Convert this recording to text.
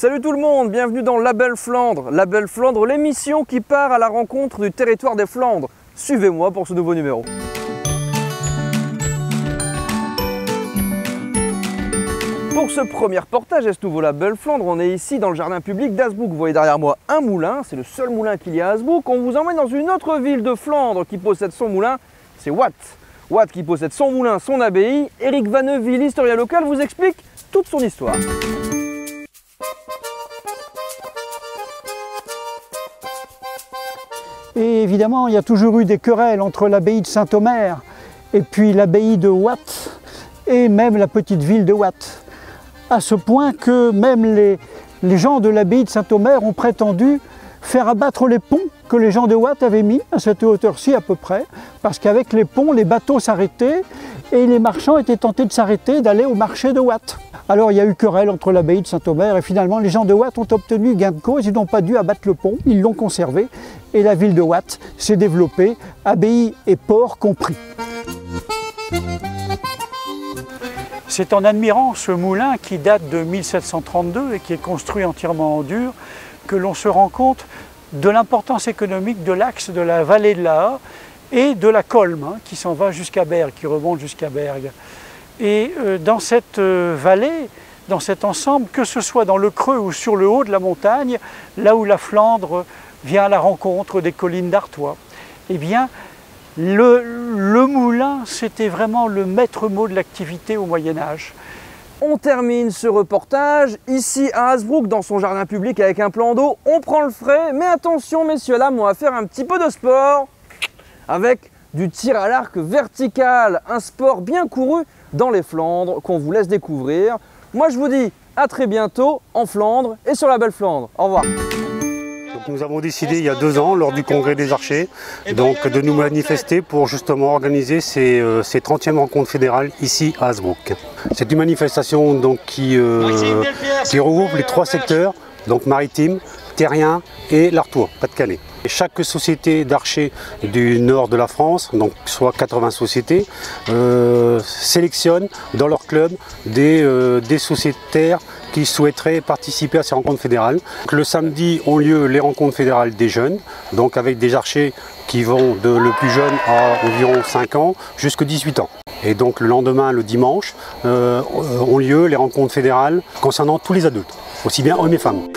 Salut tout le monde, bienvenue dans La Belle Flandre. La Belle Flandre, l'émission qui part à la rencontre du territoire des Flandres. Suivez-moi pour ce nouveau numéro. Pour ce premier reportage et ce nouveau La Belle Flandre, on est ici dans le jardin public d'Hazebrouck. Vous voyez derrière moi un moulin, c'est le seul moulin qu'il y a à Hazebrouck. On vous emmène dans une autre ville de Flandre qui possède son moulin, c'est Watt. Watt qui possède son moulin, son abbaye. Eric Vanneville, historien local, vous explique toute son histoire. Et évidemment, il y a toujours eu des querelles entre l'abbaye de Saint-Omer et puis l'abbaye de Watt et même la petite ville de Watt. À ce point que même les gens de l'abbaye de Saint-Omer ont prétendu faire abattre les ponts que les gens de Watt avaient mis à cette hauteur-ci à peu près, parce qu'avec les ponts, les bateaux s'arrêtaient et les marchands étaient tentés de s'arrêter, d'aller au marché de Watt. Alors il y a eu querelle entre l'abbaye de Saint-Omer et finalement les gens de Watt ont obtenu gain de cause, ils n'ont pas dû abattre le pont, ils l'ont conservé et la ville de Watt s'est développée, abbaye et port compris. C'est en admirant ce moulin qui date de 1732 et qui est construit entièrement en dur que l'on se rend compte de l'importance économique de l'axe de la vallée de l'Aa et de la Colme qui s'en va jusqu'à Bergues, qui remonte jusqu'à Bergues. Et dans cette vallée, dans cet ensemble, que ce soit dans le creux ou sur le haut de la montagne, là où la Flandre vient à la rencontre des collines d'Artois, eh bien, le moulin, c'était vraiment le maître mot de l'activité au Moyen-Âge. On termine ce reportage ici à Hazebrouck dans son jardin public avec un plan d'eau. On prend le frais, mais attention messieurs dames, on va faire un petit peu de sport avec du tir à l'arc vertical, un sport bien couru dans les Flandres qu'on vous laisse découvrir. Moi je vous dis à très bientôt en Flandre et sur la Belle Flandre. Au revoir. Donc nous avons décidé il y a 2 ans, lors du congrès des archers, donc, de nous manifester pour justement organiser ces 30e rencontres fédérales ici à Hazebrouck. C'est une manifestation donc, qui regroupe les 3 secteurs, donc maritime, terrien et l'Artois, Pas-de-Calais. Chaque société d'archers du nord de la France, donc soit 80 sociétés, sélectionne dans leur club des sociétaires qui souhaiteraient participer à ces rencontres fédérales. Le samedi ont lieu les rencontres fédérales des jeunes, donc avec des archers qui vont de le plus jeune à environ 5 ans jusqu'à 18 ans. Et donc le lendemain, le dimanche, ont lieu les rencontres fédérales concernant tous les adultes, aussi bien hommes et femmes.